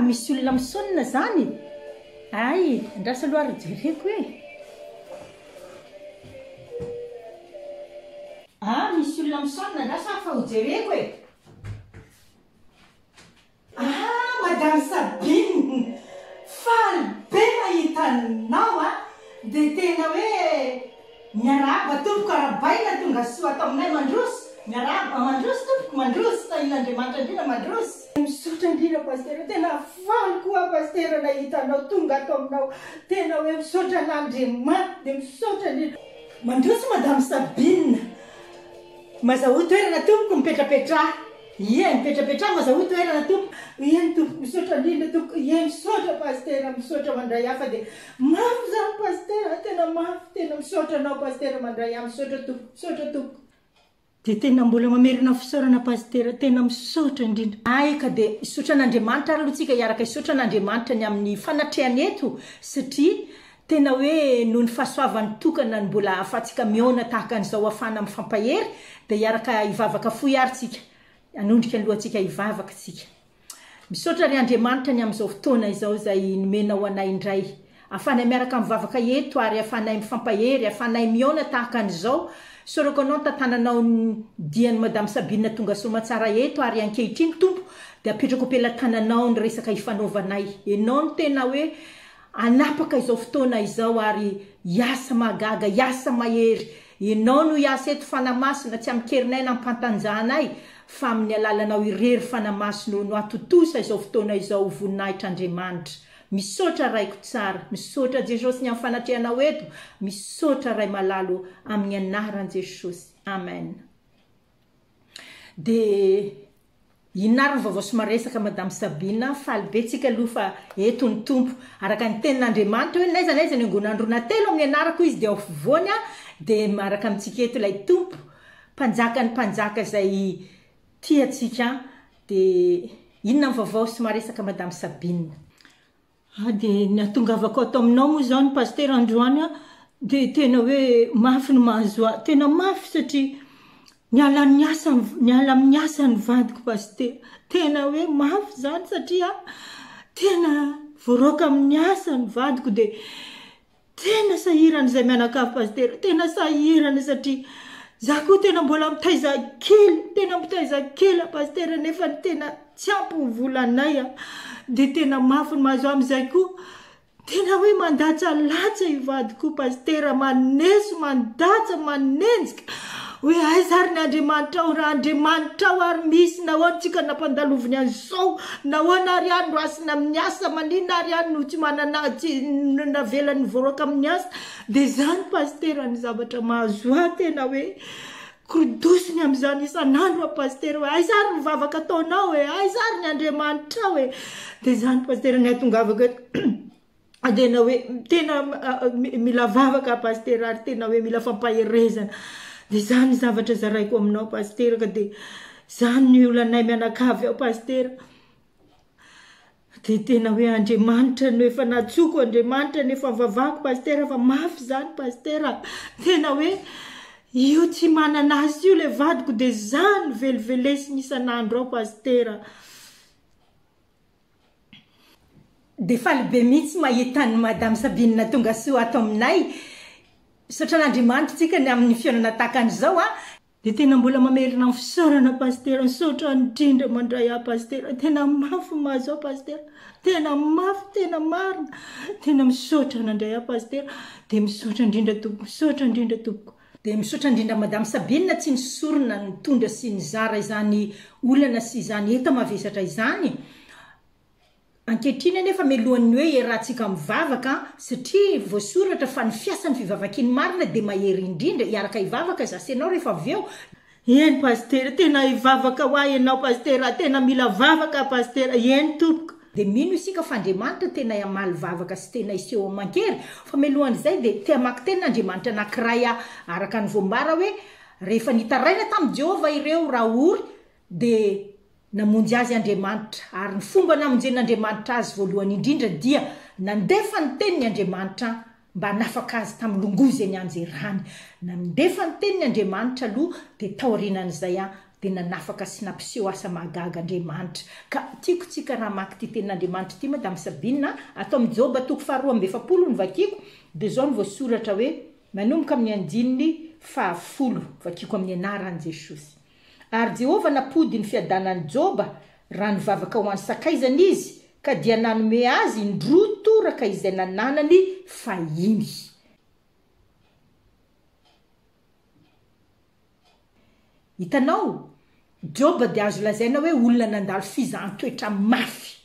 misy olona misonina zany. Ay, andrasa loara jereko hoe. Misy olona misonina andrasa fa ho jereko e. Madame Sabine, faly be mahitanao dia tena hoe miarahaba tompoko arabaina tonga soa ato aminay mandroso. Miarahaba mandroso tompoko mandroso tain'Andriamanitra indrindra mandroso. Misaotra indrindra pasteur, tena faly koa pasteur nahitanao tonga ato aminao. Tena hoe misaotra an'Andriamanitra dia misaotra indrindra. Mandroso Madame Sabine. Mazaho toerana tompoko mipetrapetraha. Ie, mipetrapetraha mazaho toerana tompoko. Ie tompoko misaotra indrindra tompoko. Ie misaotra pasteur, misaotra mandray hafa dia mafy zany pasteur, tena mafy, tena misaotra anao pasteur mandray hafa, misaotra tompoko, misaotra tompoko. Dia tena mbola mamerina fisaorana pasteur, tena misaotra indrindra. Ka dia isotra an'Andriamanitra ary aloha tsika hiaraka isotra an'Andriamanitra ny amin'ny fanatrehany eto satria tena hoe noho ny fahasoavany tokana ny mbola ahafahantsika miona tahaka an'izao ahafahana mifampahery dia hiaraka hivavaka fohy ary tsika. Anondrika ny lohantsika hivavaka tsika. Misaotra ry Andriamanitra ny amin'izao fotoana izao izay nomenao anay indray. Ahafahanay miaraka mivavaka eto ary ahafahanay mifampahery, ahafahanay miona tahaka an'izao. Sorako anao tantananao dian'ny Madame Sabine tonga soa tsara eto ary ankehitriny tompo dia apetrako ampelantananao ny resaka ifanaovanay. Ianao no tena hoe anapaka izao fotoana izao ary hiasa magaga, hiasa mahery. Ianao no hiasa eto fanamasina tsy amikerinay na ampantanjahanay fa amin'ny alalanao irery fanamasina no atotosa izao fotoana izao voninahitra Andriamanitra. Misaotra raiko tsara, misaotra Jesosy ny amin'ny fanatrehanao eto, misaotra ray malalo amin'ny anaran'i Jesosy. Amen. Dia inona ny vaovao somaresaka Madame Sabine, faly be tsika aloha fa eto ny tompo araka ny tenin'Andriamanitra hoe naiza ny angonandrona telo amin'ny anarako izy dia ofovoany dia maraka amintsika eto ilay tompo mpanjaka ny mpanjaka izay tiatsika. Dia inona ny vaovao somaresaka Madame Sabine? Dia natongavako ato aminao moa zao ny pasteur androany dia tena hoe mafy no mahazo ahy, tena mafy satria niala amin'ny asa ny vadiko pasteur. Tena hoe mafy zany satria tena voaroka amin'ny asa ny vadiko dia tena sahirana izay mianakavy pasteur, tena sahirana satria za koa tena mbola mitaiza kely pasteur nefa tena tsy ampy ny volanay dia tena mafy ny mahazo amin'izay koa. Tena hoe mandatsa latsa ivadiko pasteur, maneso mandatsa manenjika hoe aizary ny Andriamanitra ao, raha Andriamanitra ao ary misy nahoantsika nampandaloviny an'izao, nahoana ary any no asina amin'ny asa, maninona ary any no tsy manana tsy navelany voaroka amin'ny asa. Dia zany pasteur ny zavatra mahazo ahy tena hoe korodosiny amin'izany isan'andro pasteur hoe aizary ny vavaka ataonao hoe aizary ny Andriamanitra hoe. Dia zany pasteur ny atongavaka tena hoe tena mila vavaka pasteur ary tena hoe mila fampaherezana. Dia zany zavatra zaraiko aminao pasteur ka dia zany ny olanay mianakavy ao pasteur. Dia tena hoe Andriamanitra no efa natsoko, Andriamanitra no efa vavako pasteur, fa mafy zany pasteur. Tena hoe io tsy manana azy io le vadiko dia zany velivelesiny isan'andro ao pasteur. Dia faly be mihitsy mahita ny Madame Sabine tonga soa ato aminay. Misaotra an'Andriamanitra tsika ny amin'ny fiainana tahaka an'izao dia tena mbola mamerina amin'ny fisaorana pasteur, misaotra indrindra mandray ahy pasteur. Tena mafy mahazo ahy pasteur, tena mafy, tena marina, tena misaotra nandray ahy pasteur. Dia misaotra indrindra tompoko, misaotra indrindra tompoko. Dia misaotra indrindra Madame Sabine tsy nisorona ny tondra sy ny zara izany olana sy izany eta mavesatra izany. Ankehitriny anefa melohan'ny hoe iarahantsika mivavaka satria voasoratra fa ny fiasan'ny fivavakiny marina dia mahery indrindra hiaraka hivavaka zasenao rehefa avy eo. Eny pasteur, tena hivavaka ho ahy ianao pasteur, tena mila vavaka pasteur. Eny tompoko. Dia mino isika fa Andriamanitra tena hamaly vavaka sy tena iseho mankery. Fa melohan'izay dia tea maka tenin'Andriamanitra anankiray araka ny voambara hoe rehefa nitaraina tamin'i Jehovah ireo raory dia namonjy azy Andriamanitra ary ny fomba namonjen'Andriamanitra azy voalohany indrindra dia nandefa ny tenin'ny Andriamanitra mba nafaka azy tamin'ny longozy eny anjerany. Nandefa ny tenin'ny Andriamanitra aloha dia taorianan'izay dia nanafaka sy nampiseho asa mahagaga Andriamanitra. Ka tiako tsika raha maky ty tenin'Andriamanitra ty Madame Sabina, atao amin'ny Joba 2:20 ny vakiako, dia zao no voasoratra hoe manomboka amin'ny 10:10 vakiako amin'ny anaran'i Jesosy. Ary Jehovah napody ny fiadanan'i Joba raha nivavaka ho an'ny sakaizana izy, ka dia nanome azy indroa toraka izay nananany fahiny. Hitanao, Joba dia azo lazaina hoe olona nandalo fizaham-toetra mafy.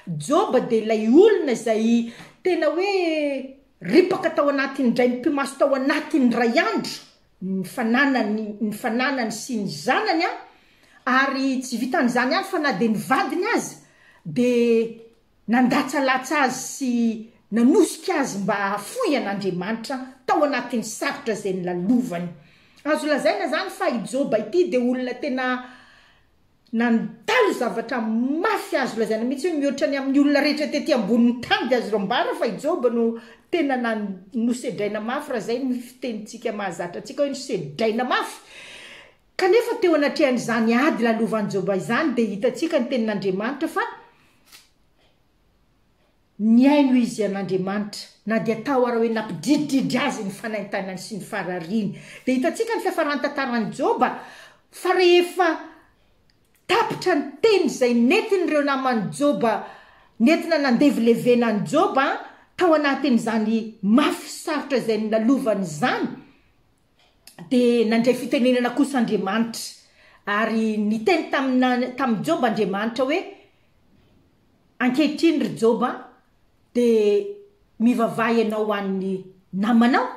Joba dia ilay olona izay tena hoe ripaka tao anatiny indray mpimaso tao anatiny ray andro ny fananany sy ny zanany ary tsy vitan'izany ihany fa na dia nivadiny azy dia nandatsalatsa azy sy nanosika azy mba hafoy an'Andriamanitra tao anatin'ny sarotra izay nilalovany. Azo lazaina zany fa i Joba ity dia olona tena nandalo zavatra mafy. Azo lazaina mihitsy hoe mihoatra ny amin'ny olona rehetra tety ambonin'ny tany dia azo rambara fa i Joba no tena nosedraina mafy, raha zay ny fitenitsika mahazatra antsika hoe nosedraina mafy. Kanefa teo anatrehan'izany ady lalovan'i Joba izany dia hitatsika ny tenin'Andriamanitra fa niaino izy an'Andriamanitra, na dia tao ara hoe nampidididry azy ny fanaintanany sy ny farariany. Dia hitatsika ny fiafarantantaran'i Joba fa rehefa tapitra ny teny izay nentin'ireo naman'i Joba, nentina nandevylevena an'i Joba tao anatin'izany mafy sarotra izay nilalovany izany, dia nandray fitenenana kosa Andriamanitra. Ary niteny tamin'i Joba Andriamanitra hoe ankehitriny ry Joba dia mivavaha ianao amin'ny namanao,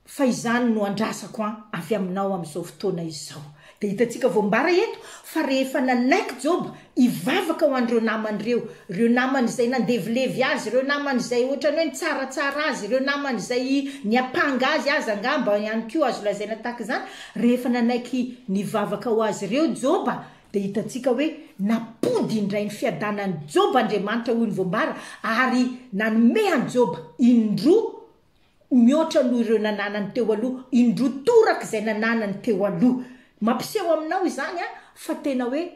fa izany no andrasako avy aminao amin'izao fotoana izao. Dia hitatsika voambara eto fa rehefa nanaiky Joba hivavaka ho an'ireo naman'ireo, ireo namany izay nandevilevy azy, ireo namany izay ohatrany hoe nitsaratsara azy, ireo namany izay niapanga azy angamba ihany koa azo lazaina tahaka izany. Rehefa nanaiky nivavaka ho azy ireo Joba dia hitatsika hoe napody indray ny fiadanan'i Joba Andriamanitra hoy ny voambara, ary nanome an'i Joba indroa mihoatra noho ireo nananany teo aloha, indroa toraka izay nananany teo aloha. Mampiseho aminao izany fa tena hoe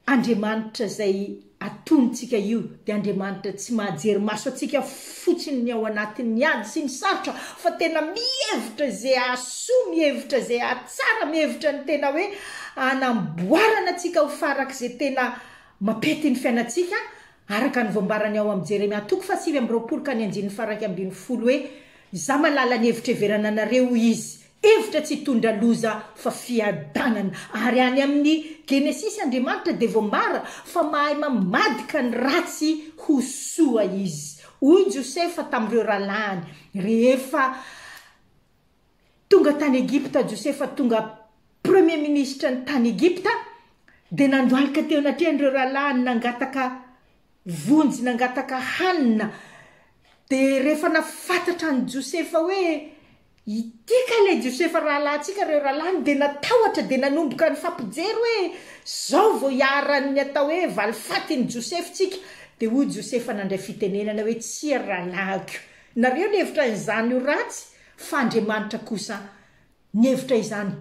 Andriamanitra izay atonitsika io dia Andriamanitra tsy mahajery maso atsika fotsiny ao anatin'ny ady sy ny sarotra, fa tena mihevitra izay ahasoa, mihevitra izay ahatsara, mihevitra ny tena hoe anamboarana atsika ho faraka izay tena mampety ny fiainantsika, araka ny voambarany ao amin'ny Jeremia 20:20 hoe za malala ny hevitra everana anareo izy, hevitra tsy hitondra loza fa fiadanana. Ary any amin'ny Genesis Andriamanitra dia voambara fa mahay mamadika ny ratsy ho soa izy. Hoy Josefa tamin'ireo rahalahiny rehefa tonga tany Egypta, Josefa tonga premier ministre ny tany Egypta, dia nandoalika teo anatrehan'ireo rahalahiny, nangataka vonjy, nangataka hanina. Dia rehefa nafantatra ny Josefa hoe itika ilay Josefa rahalahintsika ireo rahalahiny, dia natahotra dia nanomboka ny fampijery hoe zao vao hiaran'ny atao hoe valifatiny Joseftsika. Dia hoy Josefa nandray fitenenana hoe tsy rahalahiko. Nareo ny hevitra izany io ratsy, fa Andriamanitra kosa ny hevitra izany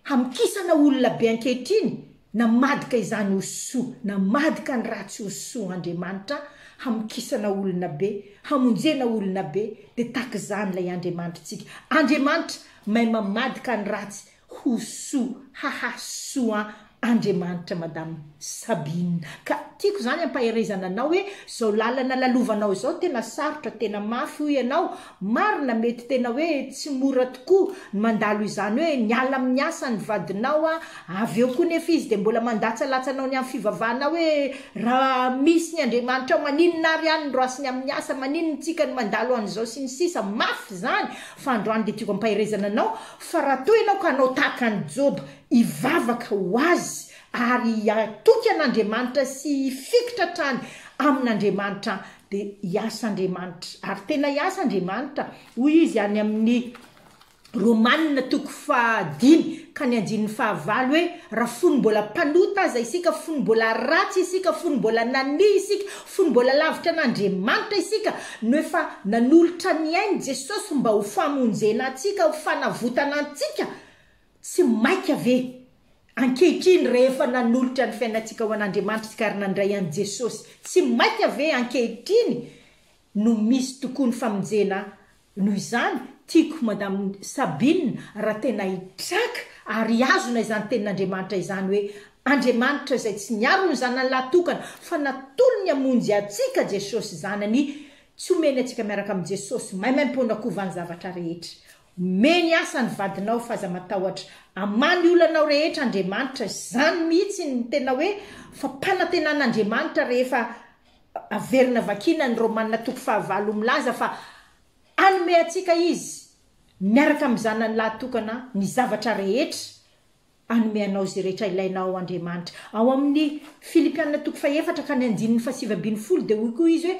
hamikisana olona be ankehitriny, namadika izany ho soa, namadika ny ratsy ho soa Andriamanitra, hamikisana olona be, hamonjena olona be. Dia tahaka izany ilay Andriamanitra. Andriamanitra mahay mamadika ny ratsy ho soa, hahasoa Andriamanitra Madame Sabina. Ka tiako zany ampaherezana anao hoe zao lalana lalovanao zao tena sarotra, tena mafy hoy ianao, marina mety tena hoe tsy mora tokoa mandalo izany hoe niala amin'ny asa ny vadinao avy eo koa nefa izy dia mbola mandatsalatsanao ny amin'ny fivavahana hoe raha misy ny Andriamanitra maninona ary ihany ny roasiny amin'ny asa, maninona tsika ny mandalo an'izao sy ny sisa. Mafy zany fa androany dia tiako ampaherezana anao fa raha toy ianao ka anao tahaka ny Joba hivavaka ho azy ary atoky an'Andriamanitra sy fikitra trany amin'Andriamanitra dia hiasa Andriamanitra, ary tena hiasa Andriamanitra. Hoy izy any amin'ny Romanina 5:5 hoe raha fony mbola mpanota aza isika, fony mbola ratsy isika, fony mbola nani isika, fony mbola lavitra an'Andriamanitra isika, no efa nanolotra ny ainy Jesosy mba ho famonjena antsika, ho fanavotana antsika, tsy maika ave ankehitriny rehefa nanolotra ny fiainantsika ho an'Andriamanitra sy kary nandray an' Jesosy tsy maika ave ankehitriny no misy tokoa ny famonjena noho izany tiako madame Sabine raha tena hitraka ary azona izany tenin'Andriamanitra izany hoe Andriamanitra izay tsy niaro ny zanany lahatokana fa natolo ny amonjy atsika Jesosy zanany tsy omeny atsika miaraka amin'ny Jesosy maimaimpona kovany zavatra rehetra omeny asa ny vadinao faza matahotra amany olanao rehetra Andriamanitra zany mihitsy ny tena hoe fa panantenan'Andriamanitra rehefa averina vakina ny Romanina 9 milaza fa anome atsika izy miaraka amin'ny zanany lahatokana ny zavatra rehetra anome anao zay rehetra ilainao Andriamanitra ao amin'ny Filipianina 4 ka ny 9:7 dia hoy koa izy hoe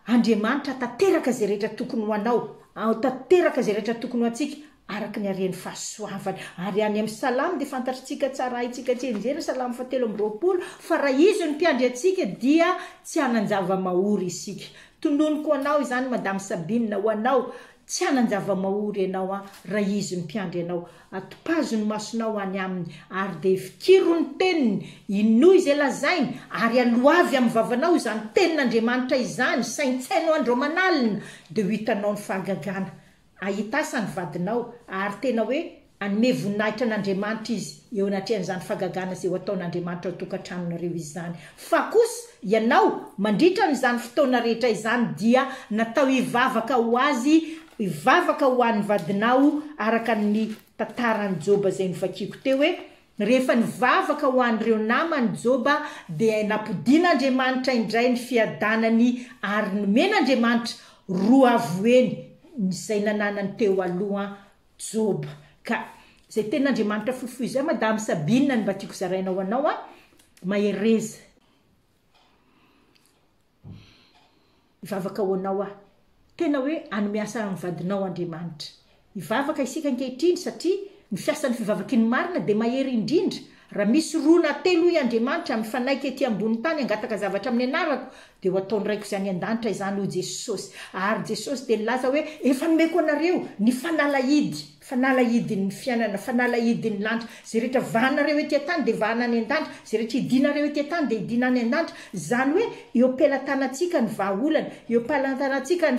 Andriamanitra tanteraka zay rehetra tokony ho anao tanteraka zay rehetra tokony ho atsika araka ny areny fahasoavany ary any amin'ny salamo dia fantatritsika tsara itsika tsy enjera salamo 7:20 fa raha izy ny mpiandry atsika dia tsy hanan-java-mahory isika tononoko anao izany madame Sabine ho anao tsy hanan-java-mahory ianao raha izy ny mpiandry anao atopazo ny masonao any aminy ary dia fikiro ny teniny inoy izay lazainy ary aloavy amin'ny vavanao izany tenin'Andriamanitra izany saintsainao andro manalina dia ho hitanao ny fahagagana ahitasany vadinao ary tena hoe anome voninahitra an'Andriamanitra izy eo anatrehan'izany fahagagana izay ho ataon'Andriamanitra ao tokantranonareo izany fa kosa ianao mandritra n'izany fotoana rehetra izany dia natao hivavaka ho azy hivavaka ho an'ny vadinao araka ny tantarany Joba zay nivakiako teo hoe rehefa nivavaka ho an'ireo namany Joba dia napodin'Andriamanitra indray ny fiadanany ary nomen'Andriamanitra roa avoeny izay nananany teo aloha Joba ka zay ten'Andriamanitra fohifohy zay madame Sabine ny mba tiako zarainao anao mahereza ivavaka ho anao tena hoe anome asa amin'ny vadinao Andriamanitra ivavaka isika ankehitriny satria ny fiasan'ny fivavakiny marina dia mahery indrindra raha misy roa na telo i Andriamanitra mifanaiky ety ambony tany angataka zavatra amin'ny anarako dia ho ataony raiko izany an-danitra izany ho Jesosy ary Jesosy dia nilaza hoe efa nomeko anareo ny fanalahidiny fiainana fanalahidiny lanitra zay rehetra vahanareo ety an-tany dia vahana any an-danitra zay rehetra hidinareo ety an-tany dia hidina any an-danitra zany hoe eo am-pelantanantsika ny vahaolana eo am-pelantanantsika ny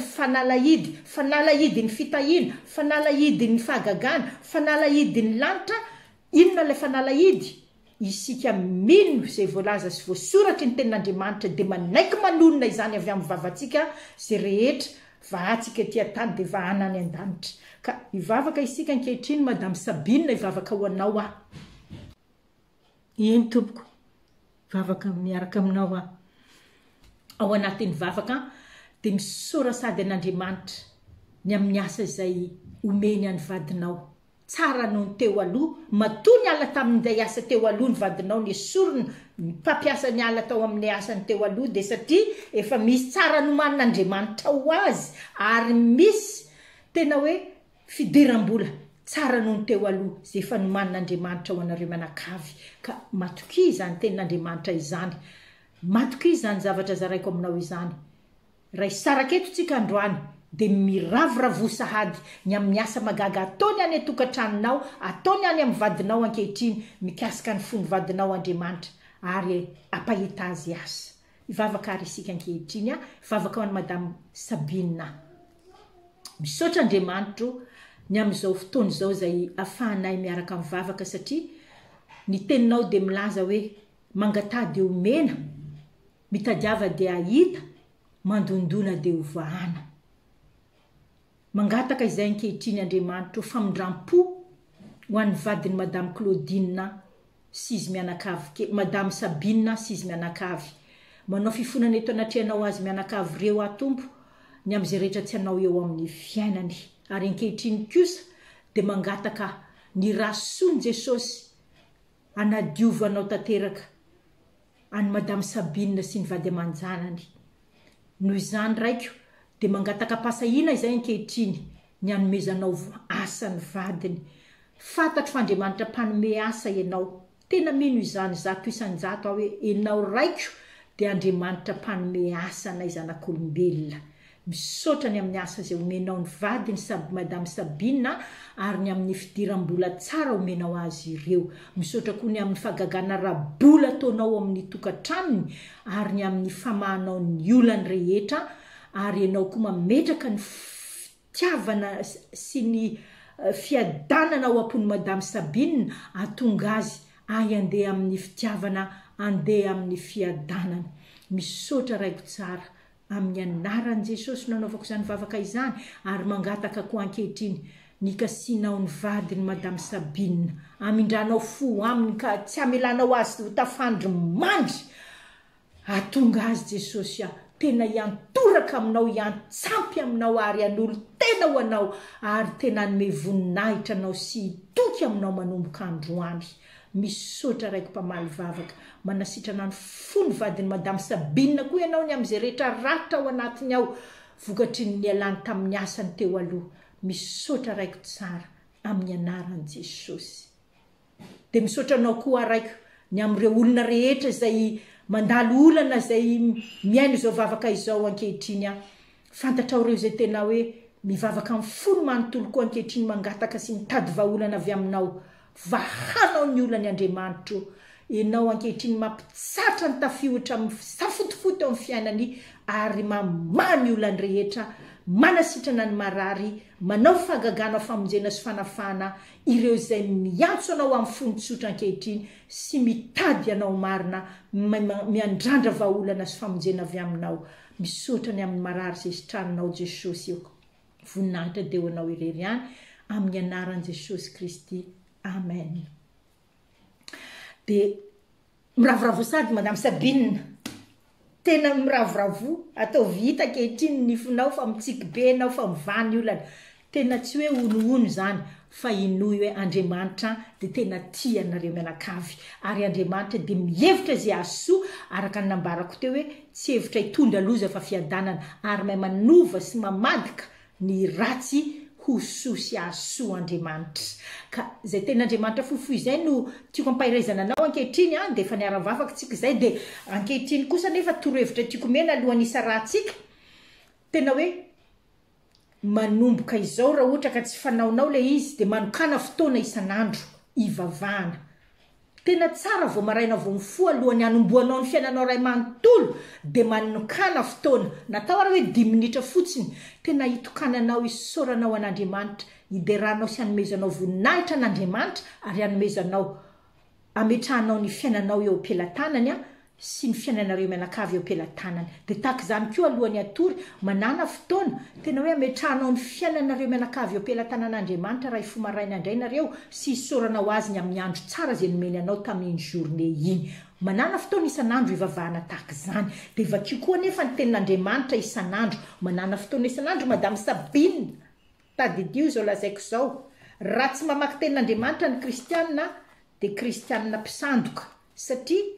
fanalahidiny fitahiana fanalahidiny fahagagana fanalahidiny lanitra inona ilay fanalahidy isika mino zay voalaza sy voasoratra ny tenin'Andriamanitra dia manaiky manonona izany avy amin'ny vavantsika zay rehetra vahantsika ety an-tany dia vahana any an-danitra ka ivavaka isika ankehitriny madame Sabine ivavaka ho anao iny tompoko vavaka miaraka aminao ao anatin'ny vavaka dia misora sady an'Andriamanitra ny amin'ny asa izay omeny any vadinao tsara noho ny teo aloha matoa ny ala tamin'izay asa teo aloha ny vadinao ny esorona mpampiasa ny ala tao amin'ny asany teo aloha dia satria efa misy tsara nomanin'Andriamanitra ho azy ary misy tena hoe fidiram-bola tsara noho ny teo aloha zay efa nomanin'Andriamanitra ho anareo manakavy ka matoki izany tenin'Andriamanitra izany matoki izany zavatra zaraiko aminao izany raha isaraketo tsika androany dia miravoravo sahady ny amin'ny asa magaga ataony any atokantranonao ataony any amin'ny vadinao ankehitriny mikasika ny fony vadinao Andriamanitra ary apahita azy asa ivavaka ary isika ankehitriny ivavaka ho an'ny madame Sabine misaotra Andriamanitra ny amin'izao fotoana izao zay ahafahanay miaraka mivavaka satria ny teninao dia milaza hoe mangatady dia omena mitadiava dia ahita mandondona dia hovahana mangataka izay ankehitriny Andriamanitra famindram-po ho an'ny vadiny madame Claudine sy izy mianakavy madame Sabine sy izy mianakavy manao fifonana eto anatrehanao azy mianakavy ireo atompo ny amin'izay rehetra tsy hanao eo amin'ny fiainany ary ankehitriny kosa dia mangataka ny rasoany Jesosy anadiovanao tanteraka any madame Sabine sy ny vady aman-janany noho izany raiko dia mangataka pasahina izay ankehitriny ny anomezanao asany vadiny fantatro fa Andriamanitra mpanome asa ianao tena mino izany zato isan-jato hoe ianao raiko dia Andriamanitra mpanome asa nay zanak'olombelona misaotra ny amin'ny asa zay omenao ny vadiny madame Sabina ary ny amin'ny fidiram-bola tsara omenao azy ireo. Misaotra koa ny amin'ny fahagagana rabola ataonao amin'ny tokantranony ary ny amin'ny famahanao ny olany rehetra ary ianao koa mametraka ny fitiavana sy ny fiadanana ao am-pony madame Sabina atonga azy andeha amin'ny fitiavana, andeha amin'ny fiadanana. Misaotra raiko tsara amin'ny anaran'i Jesosy nanaovako izany vavaka izany ary mangataka koa ankehitriny ny kasinao ny vadiny madame Sabina, amindranao fo aminy ka tsy amelanao azy ho tafandry mandry. Atonga azy Jesosy tena iantoraka aminao, iantsampy aminao ary an'olo tena ho anao ary tena anome voninahitra anao sy toky aminao manomboka androany. Misaotra raiko mpamaly vavaka, manasitrana ny fony vadiny madame Sabina koa ianao ny amin'izay rehetra ratra ao anatiny ao vokatry ny alany tamin'ny asany teo aloha. Misaotra raiko tsara amin'ny anaran'i Jesosy. Dia misaotra anao koa raiko ny amin'ireo olona rehetra izay mandalo olana izay miaino izao vavaka izao ankehitriny. Fantatrao ireo izay tena hoe mivavaka amin'ny fony manontolo koa ankehitriny mangataka sy mitady vahaolana avy aminao. Vahanao ny olany Andriamanitra. Ianao ankehitriny mampitsatra ny tafiotra safotofoto amin'ny fiainany ary mamany olany rehetra, manasitrana ny marary, manao fahagagana famonjena sy fanafana ireo izay miantso anao amin'ny fonotsotra ankehitriny sy mitady anao marina, miandrandra vahaolana sy famonjena avy aminao. Misaotra ny amin'ny marary izay sitranonao Jesosy eo. Voninahitra deo anao irery ihany amin'ny anaran'i Jesosy Kristy. Amen. Dia miravoravo sady madame Sabina, tena miravoravo, atao vita ankehitriny ny nifonao fa mitsiky be anao fa mivany olana. Tena tsy hoe ono zany fa inoy hoe Andriamanitra dia tena tia anareo mianakavy ary Andriamanitra dia mihevitra izay asoa araka ny nambarako teo hoe tsy hevitra hitondra loza fa fiadanana ary mahay manova sy mamadika ny ratsy ho soa sy asoa Andriamanitra. Ka izay tena Andriamanitra fohifohy izay no tiako ampahirizana anao ankehitriny dia efa niara-vavaka tsika izay dia ankehitriny kosa nefa torohevitra tiako omena alohan'ny isa rahantsika. Tena hoe manomboka izao raha ohatra ka tsy fanaonao le izy dia manokana fotoana isan'andro ivavahana. Tena tsara vao maraina vao mifoha alohan'ny hanomboanao ny fiainanao ray manontolo dia manokana fotoana natao ara hoe 10 minitra fotsiny tena hitokananao isaoranao an'Andriamanitra, hideranao sy hanomezanao voninahitra an'Andriamanitra ary hanomezanao ametrahanao ny fiainanao eo am-pelantanany sy ny fiainanareo mianakavy eo am-pelantanany. Dia tahaka izany koa alohan'ny atory manana fotoana tena hoe ametrahanao ny fiainanareo mianakavy eo am-pelantanan'Andriamanitra raha ifo maraina indray nareo sy isaoranao azy ny amin'ny andro tsara izay nomeny anao tamin'iny journée iny. Manana fotoana isan'andro ivavahana tahaka izany. Dia vakio koa nefa ny tenin'Andriamanitra isan'andro. Manana fotoana isan'andro madame Sabina. Tadidio izao lazaiko izao. Raha tsy mamaky tenin'Andriamanitra ny kristianina dia kristianina mpisandoka satria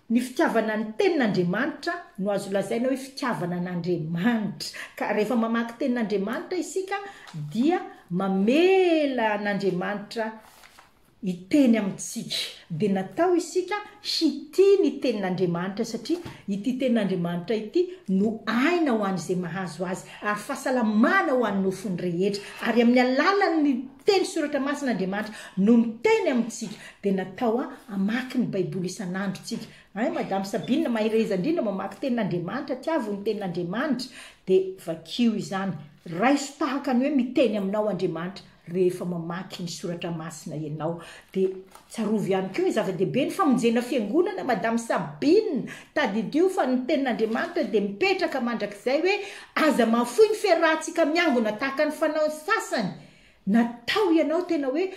ny fitiavana ny tenin'Andriamanitra no azo lazaina hoe fitiavana an'Andriamanitra. Ka rehefa mamaky tenin'Andriamanitra isika dia mamela an'Andriamanitra hiteny amintsika. Dia natao isika hitia ny tenin'Andriamanitra satria ity tenin'Andriamanitra ity no aina ho an'izay mahazo azy ary fahasalamana ho an'ny nofony rehetra ary amin'ny alalan'ny teny soratra masin'Andriamanitra no miteny amintsika. Dia natao amaky ny Baiboly isan'andro tsika. Madame Sabina mahireza indrindra mamaky tenin'Andriamanitra, tiavo ny tenin'Andriamanitra dia vakio izany. Raiso tahaka ny hoe miteny aminao Andriamanitra rehefa mamaky ny soratra masina ianao. Dia tsarovy ihany koa zava-dehibe ny famonjena fiangonana madame Sabina. Tadidio fa ny tenin'Andriamanitra dia mipetraka mandrakizay hoe aza mahafoy ny fiarahantsika miangona tahaka ny fanao sasany. Natao ianao tena hoe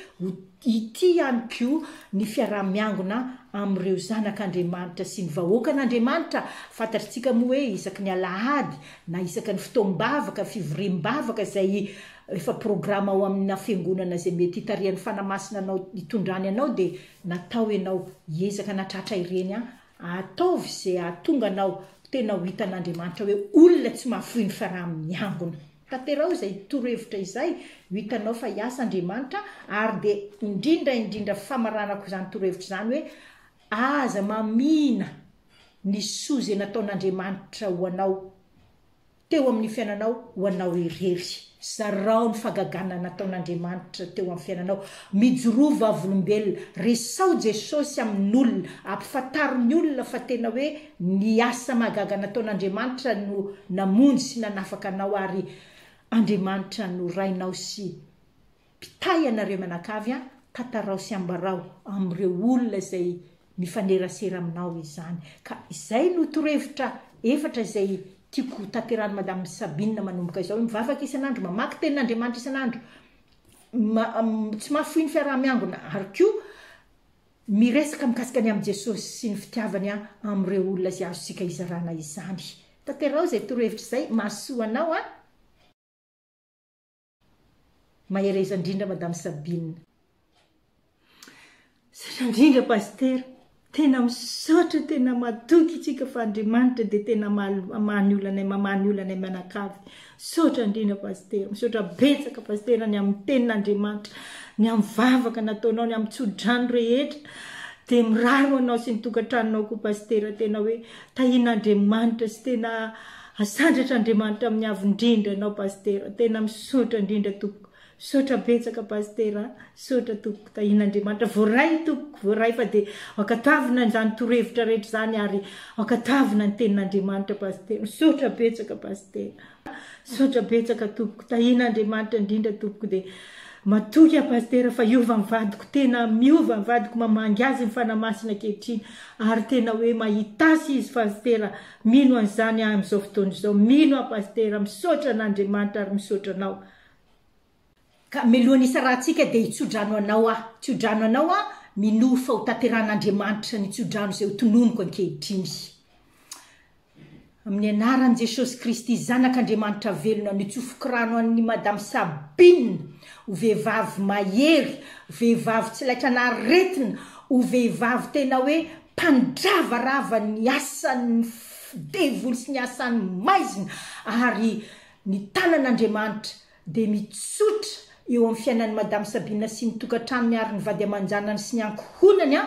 ity ihany koa ny fiaraha-miangona amin'ireo zanak'Andriamanitra sy ny vahoakan'Andriamanitra. Fantatritsika moa hoe isaky ny alahady na isaky ny fotoam-bavaka, fivoriam-bavaka izay efa programa ao amin'ny fiangonana izay mety hitarihan'ny fanamasina anao hitondrany anao dia natao ianao hiezaka natratra ireny ataovy izay ahatonga anao tena ho hitan'Andriamanitra hoe olona tsy mahafoy ny fiaraha-miangona. Tanterao izay torohevitra izay hitanao fa hiasa Andriamanitra ary dia indrindra famaranako izany torohevitra izany hoe aza mamina ny soa izay nataon'Andriamanitra ho anao teo amin'ny fiainanao ho anao irery zarao ny fagagana nataon'Andriamanitra teo amin'ny fiainanao mijorova avolombelona resao Jesosy amin'olona ampifantaro ny olona fa tena hoe ny asa magaga nataon'Andriamanitra no namonjy sy nanafaka anao ary Andriamanitra no rainao sy pitay anareo manakavy tatarao sy ambarao amin'ireo olona izay mifanerasera aminao izany ka izay no torohevitra efatra izay tiako tanterahany Madame Sabine manomboka izao mivavaka isan'andro mamaky tenin'Andriamanitra isan'andro tsy mahafoy ny fiaraha-miangona ary koa miresaka mikasika ny amin'ny Jesosy sy ny fitiavany amin'ireo olona izay azontsika izarana izany tanterao izay torohevitra izay mahasoa anao mahereza indrindra Madame Sabine satra indrindra pasteur tena misaotra tena matoky tsika fa Andriamanitra dia tena mamany olonay manakavy misaotra indrindra pasteur misaotra betsaka pasteur ny amin'ny tenin'Andriamanitra ny amin'ny vavaka nataonao ny amin'ny tsodrano rehetra dia miraro anao sy ny tokantranonao koa pasteur tena hoe tahian'Andriamanitra sy tena asandratra Andriamanitra amin'ny avindrindra anao pasteur tena misaotra indrindra tompoko misaotra betsaka pasteur misaotra tompoko tahian'Andriamanitra voaray tompoko voaray fa dia ankatavina izany torohevitra rehetra izany ary ankatavina ny tenin'Andriamanitra pasteur misaotra betsaka pasteur misaotra betsaka tompoko tahian'Andriamanitra indrindra tompoko dia matoky pasteur fa iova ny vadiko tena miova ny vadiko mamangy azy ny fanamasina ankehitriny ary tena hoe mahitasy izy pasteur mino an'izany amin'izao fotoana izao mino pasteur misaotra an'Andriamanitra ary misaotra anao ka melohan'ny isa rahantsika dia hitsodrano anao minofa ho tanteran'Andriamanitra ny tsodrano izay ho tononiko ankehitriny amin'ny anaran'i Jesosy Kristy zanak'Andriamanitra velona nitsofoko rano an'ny Madame Sabine ho vehivavy mahery vehivavy tsy laitra naretina ho vehivavy tena hoe mpandravarava ny asany devoly sy ny asany maizina ary ny tanan'Andriamanitra dia mitsotra eo amin'ny fiainan'ny Madame Sabine sy ny tokantranony ary ny vady aman-janany sy ny ankohonany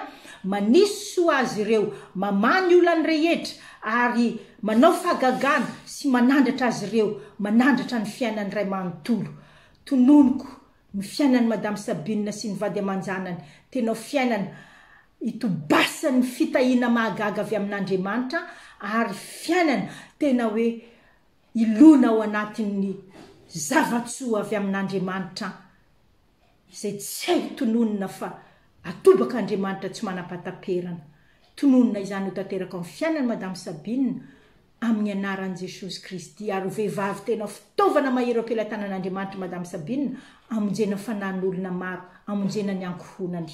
manisy ho azy ireo mamany olany rehetra ary manao fagagana sy manandratra azy ireo manandratra ny fiainany ray manontolo tononiko ny fiainan'ny Madame Sabine sy ny vady aman-janany tena fiainana itobasany fitahiana mahagaga avy amin'Andriamanitra ary fiainana tena hoe ilona ao anatin'ny zavatsoa avy amin'Andriamanitra izay tsy hay tononina fa atobak'Andriamanitra tsy manapataperana tononina izany ho tanteraka amin'ny fiainan'ny Madame Sabine amin'ny anaran'i Jesosy Kristy ary vehivavy tena fitaovana mahery am-pelantanan'Andriamanitra Madame Sabine amonjena fanan'olona maro amonjena ny ankohonany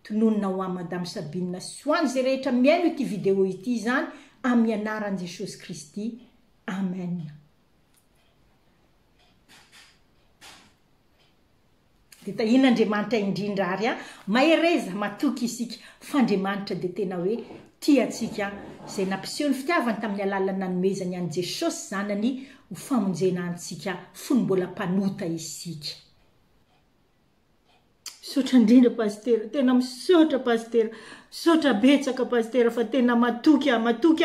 tononina ho an'i Madame Sabine sy ho an'izay rehetra miaino ity vidéo ity izany amin'ny anaran'i Jesosy Kristy amen. Dia tahian'Andriamanitra indrindra ary mahereza matoky isika fa Andriamanitra dia tena hoe tia antsika izay nampiseho ny fitiavany tamin'ny alalany nanomezany an'i Jesosy zanany ho famonjena antsika fony mbola mpanota isika. Misaotra indrindra pasteur tena misaotra pasteur misaotra betsaka pasteur fa tena matoky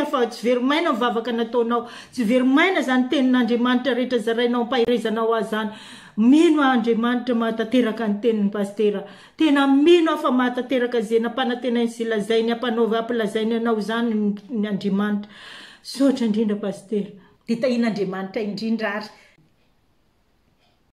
fa tsy verimaina mivavaka nataonao tsy verimaina izany tenin'Andriamanitra rehetra zarainao mpaherezanao azy zany mino Andriamanitra mahatateraka ny tenin'ny pasteur tena mino fa mahatateraka izay nampanantenainy sy lazainy ampilazainy anao zany ny Andriamanitra misaotra indrindra pasteur dia tahian'Andriamanitra indrindra ary